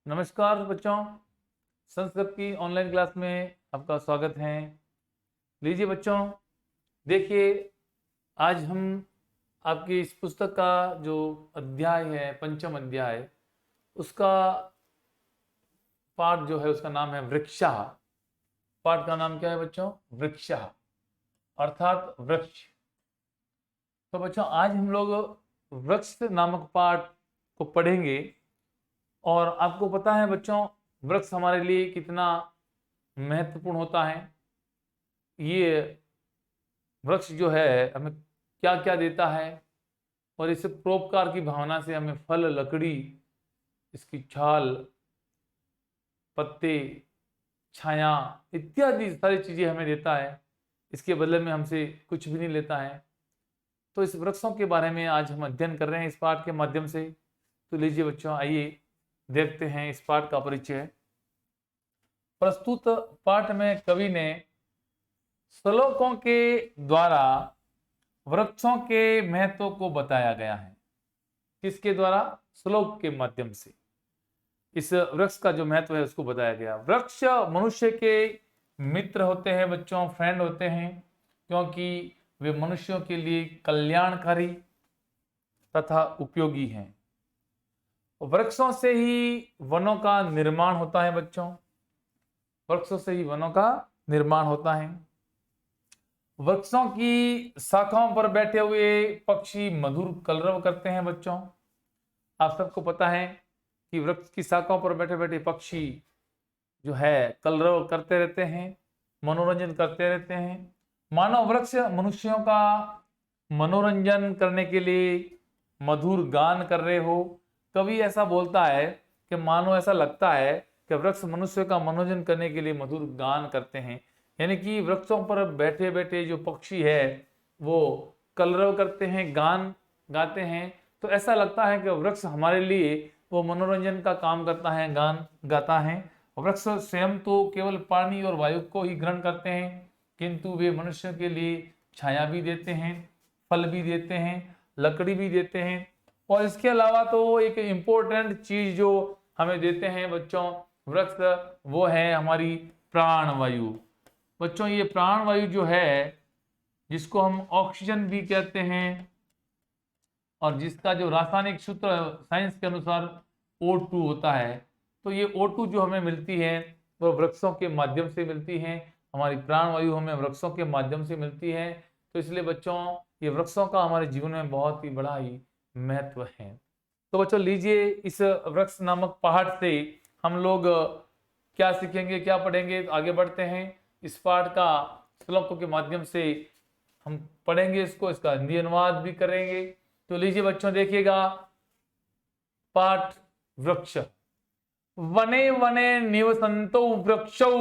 नमस्कार बच्चों, संस्कृत की ऑनलाइन क्लास में आपका स्वागत है। लीजिए बच्चों, देखिए आज हम आपकी इस पुस्तक का जो अध्याय है, पंचम अध्याय, उसका पाठ जो है उसका नाम है वृक्षः। पाठ का नाम क्या है बच्चों? वृक्षः अर्थात वृक्ष। तो बच्चों आज हम लोग वृक्ष नामक पाठ को पढ़ेंगे। और आपको पता है बच्चों, वृक्ष हमारे लिए कितना महत्वपूर्ण होता है। ये वृक्ष जो है हमें क्या क्या देता है, और इस परोपकार की भावना से हमें फल, लकड़ी, इसकी छाल, पत्ते, छाया इत्यादि सारी चीजें हमें देता है। इसके बदले में हमसे कुछ भी नहीं लेता है। तो इस वृक्षों के बारे में आज हम अध्ययन कर रहे हैं इस पाठ के माध्यम से। तो लीजिए बच्चों, आइए देखते हैं इस पाठ का परिचय। प्रस्तुत पाठ में कवि ने श्लोकों के द्वारा वृक्षों के महत्व को बताया गया है। किसके द्वारा? श्लोक के माध्यम से इस वृक्ष का जो महत्व है उसको बताया गया। वृक्ष मनुष्य के मित्र होते हैं बच्चों, फ्रेंड होते हैं, क्योंकि वे मनुष्यों के लिए कल्याणकारी तथा उपयोगी हैं। वृक्षों से ही वनों का निर्माण होता है बच्चों, वृक्षों से ही वनों का निर्माण होता है। वृक्षों की शाखाओं पर बैठे हुए पक्षी मधुर कलरव करते हैं बच्चों। आप सबको पता है कि वृक्ष की शाखाओं पर बैठे बैठे पक्षी जो है कलरव करते रहते हैं, मनोरंजन करते रहते हैं। मानव वृक्ष मनुष्यों का मनोरंजन करने के लिए मधुर गान कर रहे हो। कवि ऐसा बोलता है कि मानो ऐसा लगता है कि वृक्ष मनुष्य का मनोरंजन करने के लिए मधुर गान करते हैं। यानी कि वृक्षों पर बैठे बैठे जो पक्षी है वो कलरव करते हैं, गान गाते हैं। तो ऐसा लगता है कि वृक्ष हमारे लिए वो मनोरंजन का काम करता है, गान गाता है। वृक्ष स्वयं तो केवल पानी और वायु को ही ग्रहण करते हैं, किंतु वे मनुष्य के लिए छाया भी देते हैं, फल भी देते हैं, लकड़ी भी देते हैं। और इसके अलावा तो एक इम्पोर्टेंट चीज जो हमें देते हैं बच्चों वृक्ष, वो है हमारी प्राणवायु। बच्चों ये प्राणवायु जो है, जिसको हम ऑक्सीजन भी कहते हैं, और जिसका जो रासायनिक सूत्र साइंस के अनुसार O2 होता है, तो ये O2 जो हमें मिलती है वो वृक्षों के माध्यम से मिलती है। हमारी प्राणवायु हमें वृक्षों के माध्यम से मिलती है। तो इसलिए बच्चों ये वृक्षों का हमारे जीवन में बहुत ही बड़ा ही महत्व है। तो बच्चों लीजिए, इस वृक्ष नामक पाठ से हम लोग क्या सीखेंगे, क्या पढ़ेंगे, आगे बढ़ते हैं। इस पाठ का श्लोकों के माध्यम से हम पढ़ेंगे इसको, इसका हिंदी अनुवाद भी करेंगे। तो लीजिए बच्चों, देखिएगा पाठ वृक्ष। वने वने निवसंतो वृक्षौ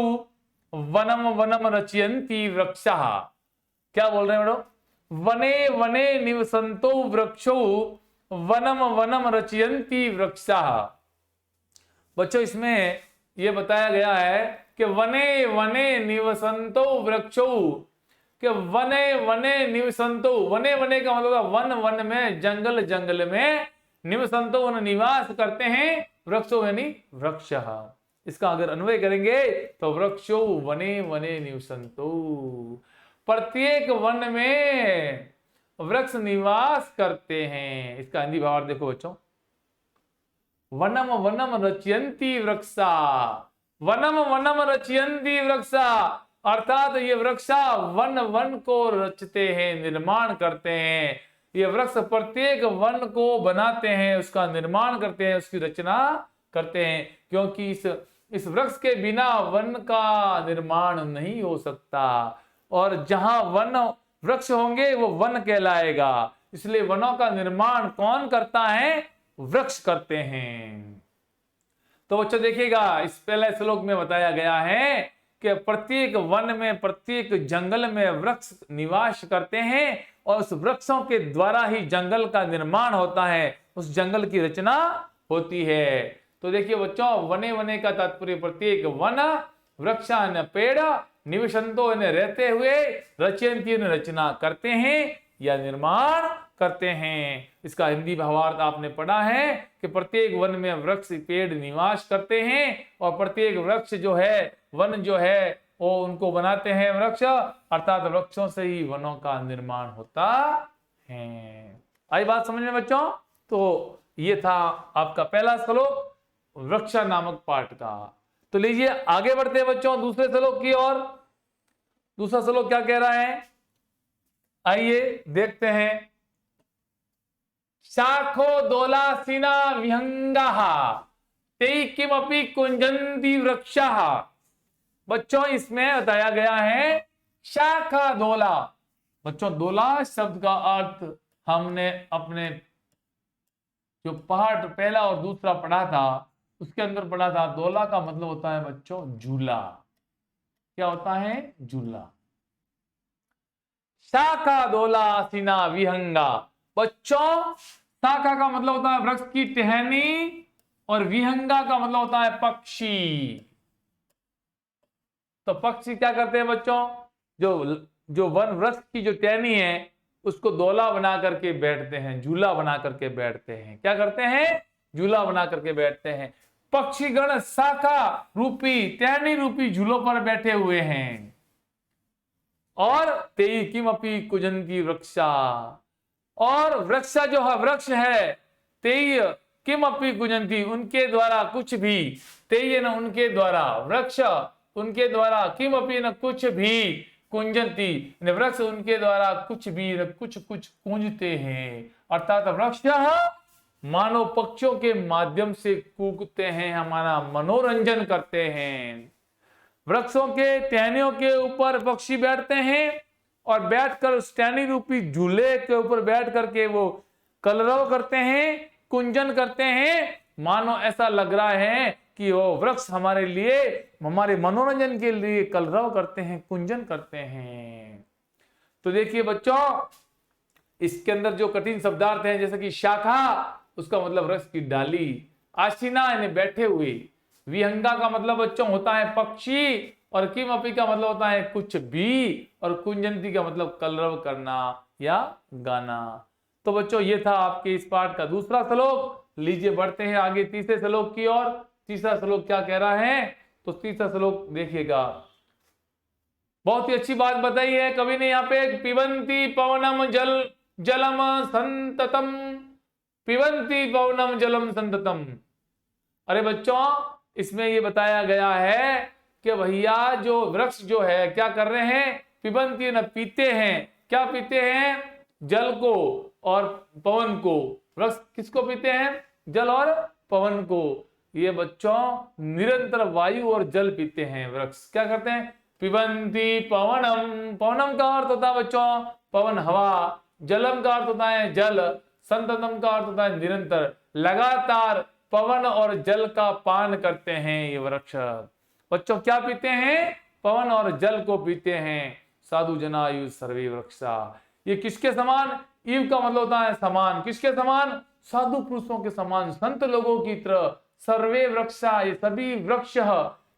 वनम वनम रचयन्ति वृक्षः। क्या बोल रहे हैं बेटो? वने वने निवसंतो वृक्षौ वनम वनम रचयन्ति वृक्षः। बच्चों इसमें यह बताया गया है कि वने वने निवसंतो वृक्षौ, कि वने वने निवसंतो, वने वने का मतलब वन वन में, जंगल जंगल में, निवसंतो वन निवास करते हैं, वृक्षो यानी वृक्षः। इसका अगर अन्वय करेंगे तो वृक्षो वने वने निवसंतो, प्रत्येक वन में वृक्ष निवास करते हैं। इसका हिंदी भाव देखो बच्चों, वनम वनम रचयन्ति वृक्षा, वनम वनम रचयन्ति वृक्षा, अर्थात ये वृक्षा वन वन को रचते हैं, निर्माण करते हैं। ये वृक्ष प्रत्येक वन को बनाते हैं, उसका निर्माण करते हैं, उसकी रचना करते हैं, क्योंकि इस वृक्ष के बिना वन का निर्माण नहीं हो सकता। और जहां वन वृक्ष होंगे वो वन कहलाएगा। इसलिए वनों का निर्माण कौन करता है? वृक्ष करते हैं। तो बच्चों देखिएगा, इस पहले श्लोक में बताया गया है कि प्रत्येक वन में, प्रत्येक जंगल में वृक्ष निवास करते हैं, और उस वृक्षों के द्वारा ही जंगल का निर्माण होता है, उस जंगल की रचना होती है। तो देखिए बच्चों, वने वने का तात्पर्य प्रत्येक वन, वृक्षा न पेड़, निवसंतो रहते हुए, रचयन्ति रचना करते हैं, या निर्माण करते हैं। इसका हिंदी भावार्थ आपने पढ़ा है कि प्रत्येक वन में वृक्ष पेड़ निवास करते हैं और प्रत्येक वृक्ष जो है वन जो है वो उनको बनाते हैं वृक्ष, अर्थात वृक्षों से ही वनों का निर्माण होता है। आई बात समझ में बच्चों? तो ये था आपका पहला श्लोक वृक्षा नामक पाठ का। तो लीजिए आगे बढ़ते हैं बच्चों दूसरे श्लोक की ओर। दूसरा श्लोक क्या कह रहा है, आइए देखते हैं। शाखो दोलासीना विहंगाः ते किमपि कुंजन्ति वृक्षाः। बच्चों इसमें बताया गया है शाखा दोला। बच्चों दोला शब्द का अर्थ हमने अपने जो पाठ पहला और दूसरा पढ़ा था उसके अंदर पढ़ा था। दोला का मतलब होता है बच्चों झूला। क्या होता है? झूला। शाखा दोला सीना विहंगा। बच्चों शाखा का मतलब होता है वृक्ष की टहनी और विहंगा का मतलब होता है पक्षी। तो पक्षी क्या करते हैं बच्चों, जो वन वृक्ष की जो टहनी है उसको दोला बना करके बैठते हैं, झूला बना करके बैठते हैं। क्या करते हैं? झूला बना करके बैठते हैं। पक्षीगण शाखा रूपी टहनी रूपी झूलों पर बैठे हुए हैं। और तेई किमपि कुजंती वृक्षा। और वृक्षा जो है वृक्ष है तेई किमपि कुजंती उनके द्वारा कुछ भी, तेई न उनके द्वारा, वृक्ष उनके द्वारा, किमपि न कुछ भी, कुंजंती वृक्ष उनके द्वारा कुछ भी न कुछ कुछ कूंजते हैं। अर्थात वृक्ष मानव पक्षियों के माध्यम से कूकते हैं, हमारा मनोरंजन करते हैं। वृक्षों के टहनियों के ऊपर पक्षी बैठते हैं और बैठकर उस टहनी रूपी झूले के ऊपर बैठ करके वो कलरव करते हैं, कुंजन करते हैं। मानो ऐसा लग रहा है कि वो वृक्ष हमारे लिए, हमारे मनोरंजन के लिए कलरव करते हैं, कुंजन करते हैं। तो देखिए बच्चों इसके अंदर जो कठिन शब्दार्थ हैं जैसे कि शाखा उसका मतलब वृक्ष की डाली, आसीना यानी बैठे हुए, विहंगा का मतलब बच्चों होता है पक्षी और किमपि का मतलब होता है कुछ भी, और कुंजंती का मतलब कलरव करना या गाना। तो बच्चों ये था आपके इस पाठ का दूसरा श्लोक। लीजिए बढ़ते हैं आगे तीसरे श्लोक की ओर। तीसरा श्लोक क्या कह रहा है, तो तीसरा श्लोक देखिएगा। बहुत ही अच्छी बात बताई है कवि ने यहाँ पे। पिबंती पवनम जलम संततम, पिबंती पवनम जलम संततम। अरे बच्चों इसमें ये बताया गया है कि भैया जो वृक्ष जो है क्या कर रहे हैं, पिबंती न पीते हैं। क्या पीते हैं? जल को और पवन को। वृक्ष किसको पीते हैं? जल और पवन को। ये बच्चों निरंतर वायु और जल पीते हैं वृक्ष। क्या करते हैं? पिबंती पवनम। पवनम का अर्थ होता है बच्चों पवन हवा, जलम का अर्थ होता है जल, संततम का अर्थ होता है निरंतर, लगातार पवन और जल का पान करते हैं ये वृक्ष। बच्चों क्या पीते हैं? पवन और जल को पीते हैं। साधु जनायु सर्वे वृक्षा। ये किसके समान? ईव का मतलब होता है समान। किसके समान? साधु पुरुषों के समान, संत लोगों की तरह। सर्वे वृक्षा ये सभी वृक्ष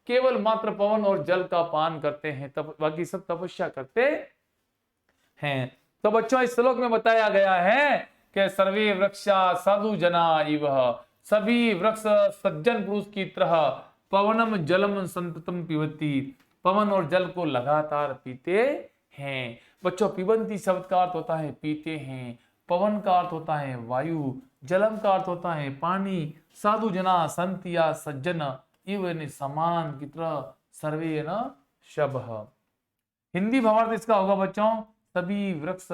केवल मात्र पवन और जल का पान करते हैं, तब बाकी सब तपस्या करते हैं। तो बच्चों इस श्लोक में बताया गया है कि सर्वे वृक्षा साधु जना इव, सभी वृक्ष सज्जन पुरुष की तरह पवनम जलम संततम पिबती, पवन और जल को लगातार पीते हैं। बच्चों पिबंती शब्द का अर्थ होता है पीते हैं, पवन का अर्थ होता है वायु, जलम का अर्थ होता है पानी, साधु जना संत या सज्जन, इव समान की तरह, सर्वे न शब्ह। हिंदी भावार्थ इसका होगा बच्चों सभी वृक्ष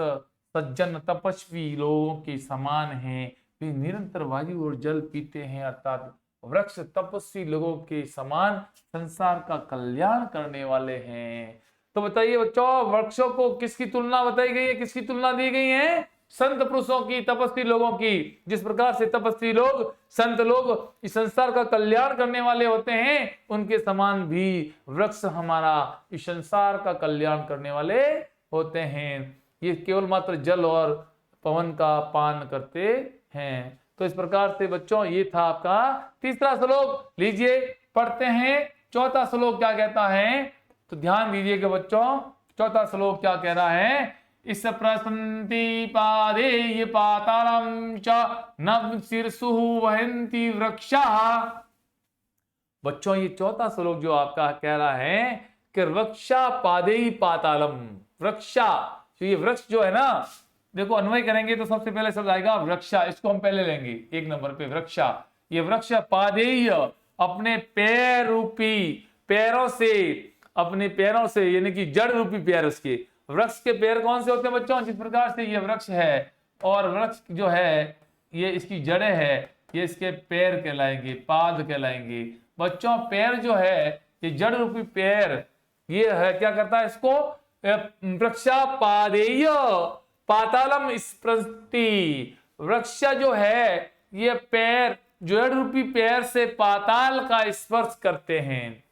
सज्जन तपस्वी लोगों के समान हैं, वे निरंतर वायु और जल पीते हैं। अर्थात वृक्ष तपस्वी लोगों के समान संसार का कल्याण करने वाले हैं। तो बताइए बच्चों वृक्षों को किसकी तुलना बताई गई है, किसकी तुलना दी गई है? संत पुरुषों की, तपस्वी लोगों की। जिस प्रकार से तपस्वी लोग, संत लोग इस संसार का कल्याण करने वाले होते हैं, उनके समान भी वृक्ष हमारा इस संसार का कल्याण करने वाले होते हैं। ये केवल मात्र जल और पवन का पान करते हैं। तो इस प्रकार से बच्चों ये था आपका तीसरा श्लोक। लीजिए पढ़ते हैं चौथा श्लोक क्या कहता है। तो ध्यान दीजिएगा बच्चों चौथा श्लोक क्या कह रहा है। इस प्रसन्ति पादेय पातालम च न शीर्षु वहन्ति वृक्षा। बच्चों ये चौथा श्लोक जो आपका कह रहा है कि वृक्षा पादेय पातालम, वृक्षा, तो ये वृक्ष जो है ना, देखो अन्वय करेंगे तो सबसे पहले शब्द आएगा वृक्षा, इसको हम पहले लेंगे एक नंबर पे वृक्षा। ये वृक्ष पादेय अपने पैर रूपी, पैरों से, अपने पैरों से यानी कि जड़ रूपी पैर उसके। वृक्ष के पैर कौन से होते हैं बच्चों? जिस प्रकार से ये वृक्ष है और वृक्ष जो है ये इसकी जड़ें है, ये इसके पैर कहलाएंगे, पाद कहलाएंगे। बच्चों पैर जो है ये जड़ रूपी पैर, ये है क्या करता है इसको? वृक्षा पादेय पातालम स्पृशति। वृक्ष जो है ये पैर, जड़ रूपी पैर से पाताल का स्पर्श करते हैं।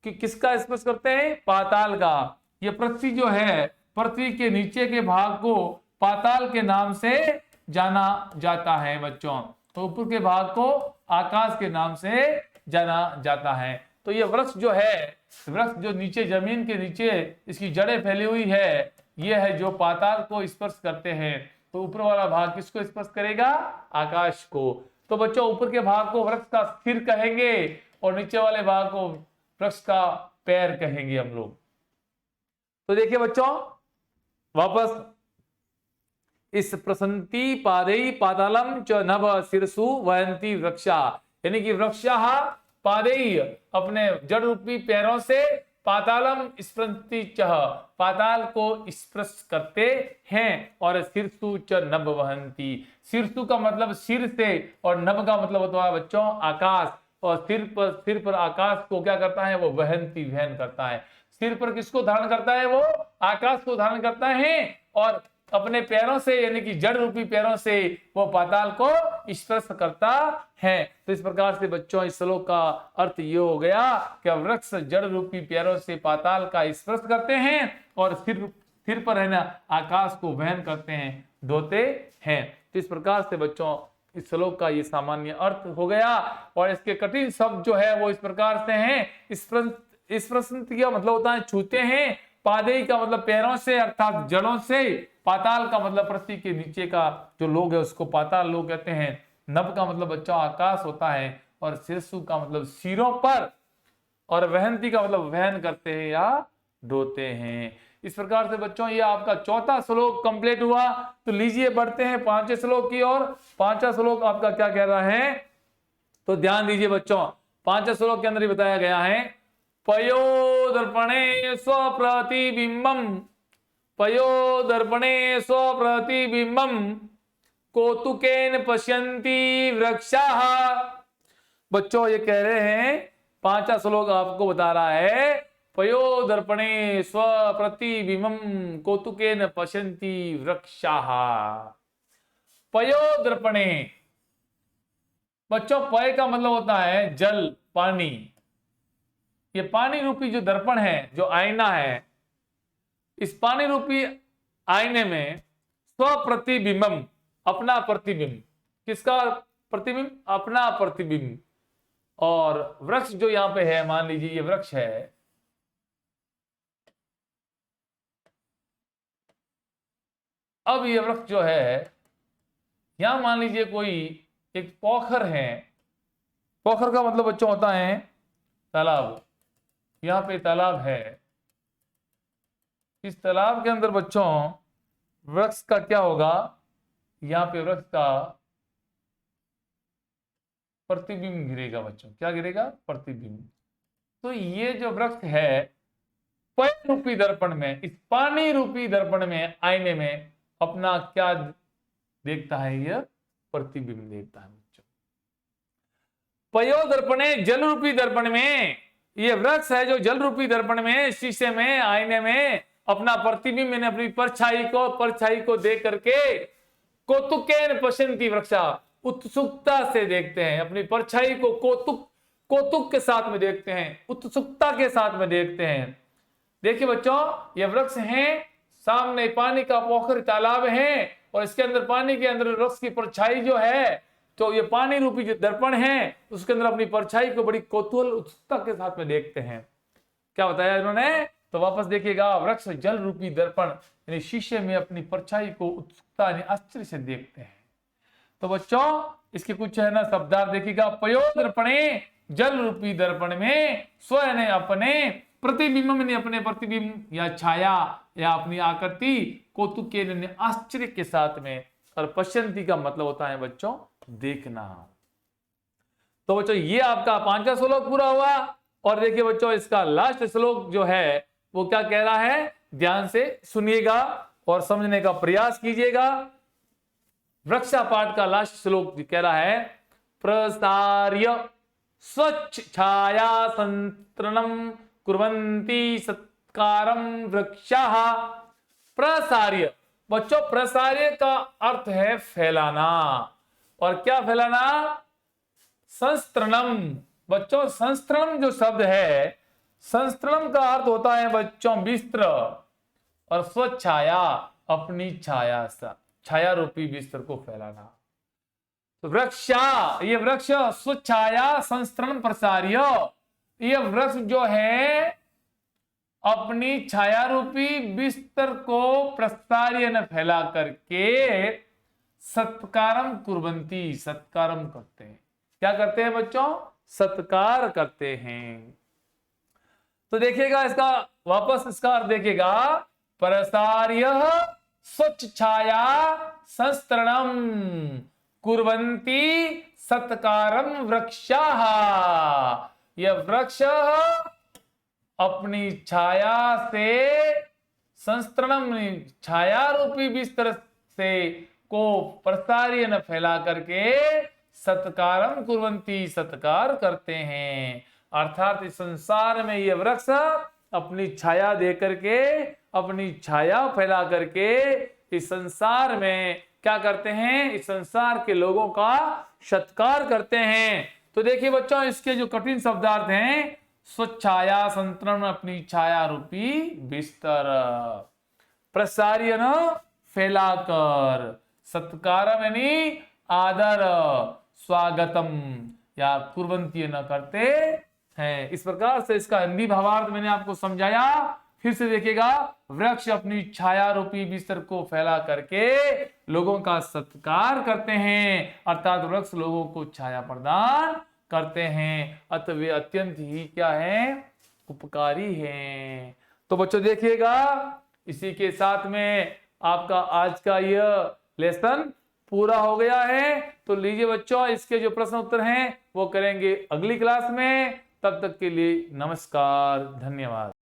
कि किसका स्पर्श करते हैं? पाताल का। ये पृथ्वी जो है, पृथ्वी के नीचे के भाग को पाताल के नाम से जाना जाता है बच्चों। तो ऊपर के भाग को आकाश के नाम से जाना जाता है। तो ये वृक्ष जो है, वृक्ष जो नीचे जमीन के नीचे इसकी जड़ें फैली हुई है, ये है जो पाताल को स्पर्श करते हैं। तो ऊपर वाला भाग किसको स्पर्श करेगा? आकाश को। तो बच्चों ऊपर के भाग को वृक्ष का सिर कहेंगे और नीचे वाले भाग को वृक्ष का पैर कहेंगे हम लोग। तो देखिए बच्चों वापस, इस प्रसन्ति पादेय पातालम च नभ शीर्षु वहन्ति वृक्षा, यानी कि वृक्षः पादेय अपने जड़ रूपी पैरों से पातालम स्पृशन्ति च पाताल को स्पर्श करते हैं और शीर्षु च नभ वहन्ति। शीर्षु का मतलब सिर से और नभ का मतलब होता है बच्चों आकाश। और सिर पर आकाश को क्या करता है? वो वहन्ति, वहन करता है। सिर पर किसको धारण करता है? वो आकाश को धारण करता है और अपने पैरों से यानी कि जड़ रूपी पैरों से वो पाताल को स्पर्श करता है। तो इस प्रकार से बच्चों इस श्लोक का अर्थ ये हो गया कि वृक्ष जड़ रूपी पैरों से पाताल का स्पर्श करते हैं और सिर पर है ना आकाश को वहन करते हैं, ढोते हैं। तो इस प्रकार से बच्चों इस श्लोक का ये सामान्य अर्थ हो गया। और इसके कठिन शब्द जो है वो इस प्रकार से हैं। स्पृशन्ति का मतलब होता है छूते हैं, पादेय का मतलब पैरों से अर्थात जड़ों से, पाताल का मतलब पृथ्वी के नीचे का जो लोग है उसको पाताल लोग कहते हैं, नभ का मतलब बच्चों आकाश होता है और शीर्षु का मतलब सिरों पर, और वहन्ति का मतलब वहन करते हैं या ढोते हैं। इस प्रकार से बच्चों ये आपका चौथा श्लोक कंप्लीट हुआ। तो लीजिए बढ़ते हैं पांचवें श्लोक की ओर। पांचवा श्लोक आपका क्या कह रहा है? तो ध्यान दीजिए बच्चों, पांचवें श्लोक के अंदर ही बताया गया है पयो दर्पणे स्वप्रतिबिंबम, पयो दर्पणे स्वप्रतिबिंबम कौतुकेन पश्यन्ति वृक्षाः। बच्चों ये कह रहे हैं, पांचवा श्लोक आपको बता रहा है पयो दर्पणे स्वप्रतिबिंबम कौतुकेन पश्यन्ति वृक्षाः। पयो दर्पणे, बच्चों पय का मतलब होता है जल, पानी। ये पानी रूपी जो दर्पण है, जो आईना है, इस पानी रूपी आईने में स्वप्रतिबिंबम, अपना प्रतिबिंब। किसका प्रतिबिंब? अपना प्रतिबिंब। और वृक्ष जो यहां पे है, मान लीजिए ये वृक्ष है, अब ये वृक्ष जो है, यहां मान लीजिए कोई एक पोखर है। पोखर का मतलब बच्चों होता है तालाब। यहां पे तालाब है, इस तालाब के अंदर बच्चों वृक्ष का क्या होगा? यहां पे वृक्ष का प्रतिबिंब गिरेगा बच्चों। क्या गिरेगा? प्रतिबिंब। तो ये जो वृक्ष है पय रूपी दर्पण में, इस पानी रूपी दर्पण में, आईने में अपना क्या देखता है? यह प्रतिबिंब देखता है बच्चों। पयो दर्पणे, जल रूपी दर्पण में, ये वृक्ष है जो जल रूपी दर्पण में, शीशे में, आईने में अपना प्रतिबिंब मैंने अपनी परछाई को देख करके कौतुकेन पश्यन्ति वृक्षा, उत्सुकता से देखते हैं। अपनी परछाई को कौतुक के साथ में देखते हैं, उत्सुकता के साथ में देखते हैं। देखिए बच्चों ये वृक्ष हैं, सामने पानी का पोखर तालाब है और इसके अंदर पानी के अंदर वृक्ष की परछाई जो है, तो ये पानी रूपी जो दर्पण है उसके अंदर अपनी परछाई को बड़ी कौतूहल उत्सुकता के साथ में देखते हैं। क्या बताया इन्होंने? तो तो वापस देखिएगा, वृक्ष जल रूपी दर्पण यानी शीशे में अपनी परछाई को उत्सुकता यानी आश्चर्य से देखते हैं। तो बच्चों इसके कुछ है ना शब्दार्थ देखिएगा, पयो दर्पणे जल रूपी दर्पण में स्वयं अपने प्रतिबिंब में अपने प्रतिबिंब या छाया या अपनी आकृति कौतुक के आश्चर्य के साथ में, और पश्यंती का मतलब होता है बच्चों देखना। तो बच्चों ये आपका 5वां श्लोक पूरा हुआ। और देखिए बच्चों इसका लास्ट श्लोक जो है वो क्या कह रहा है, ध्यान से सुनिएगा और समझने का प्रयास कीजिएगा। वृक्षा पाठ का लास्ट श्लोक कह रहा है, प्रसार्य स्वच्छ छाया संतरणम कुर्वन्ति सत्कारम वृक्षाः। प्रसार्य बच्चों, प्रसार्य का अर्थ है फैलाना। और क्या फैलाना, संस्तरणम। बच्चों संस्तरणम जो शब्द है, संस्तरणम का अर्थ होता है बच्चों बिस्तर, और स्वच्छाया अपनी छाया सा, छाया रूपी बिस्तर को फैलाना। तो वृक्षा, ये वृक्ष स्वच्छाया संस्तरण प्रसार्य, ये वृक्ष जो है अपनी छाया रूपी बिस्तर को प्रसार्य न फैला करके सत्कारम कुर्वन्ति, सत्कारम करते हैं। क्या करते हैं बच्चों, सत्कार करते हैं। तो देखिएगा इसका वापस इसका अर्थ देखिएगा, प्रसार्य स्वच्छ छाया संस्तरणम कुर्वन्ति सत्कारम वृक्षाः। यह वृक्ष अपनी छाया से संस्तरणम छाया रूपी बिस्तर से को प्रसार्य न फैला करके सत्कारम कुर्वन्ति सत्कार करते हैं। अर्थात इस संसार में ये वृक्ष अपनी छाया दे करके, अपनी छाया फैला करके इस संसार में क्या करते हैं, इस संसार के लोगों का सत्कार करते हैं। तो देखिए बच्चों इसके जो कठिन शब्दार्थ हैं, स्वच्छाया संतरण अपनी छाया रूपी बिस्तर, प्रसार्य न फैलाकर, सत्कारम यानी आदर, स्वागतम या कुर्वन्ति न करते हैं। इस प्रकार से इसका हिंदी भावार्थ मैंने आपको समझाया। फिर से देखिएगा, वृक्ष अपनी छाया रूपी बिस्तर को फैला करके लोगों का सत्कार करते हैं, अर्थात वृक्ष लोगों को छाया प्रदान करते हैं, अतः वे अत्यंत ही क्या है, उपकारी हैं। तो बच्चों देखिएगा, इसी के साथ में आपका आज का यह लेसन पूरा हो गया है। तो लीजिए बच्चों इसके जो प्रश्न उत्तर हैं वो करेंगे अगली क्लास में। तब तक के लिए नमस्कार, धन्यवाद।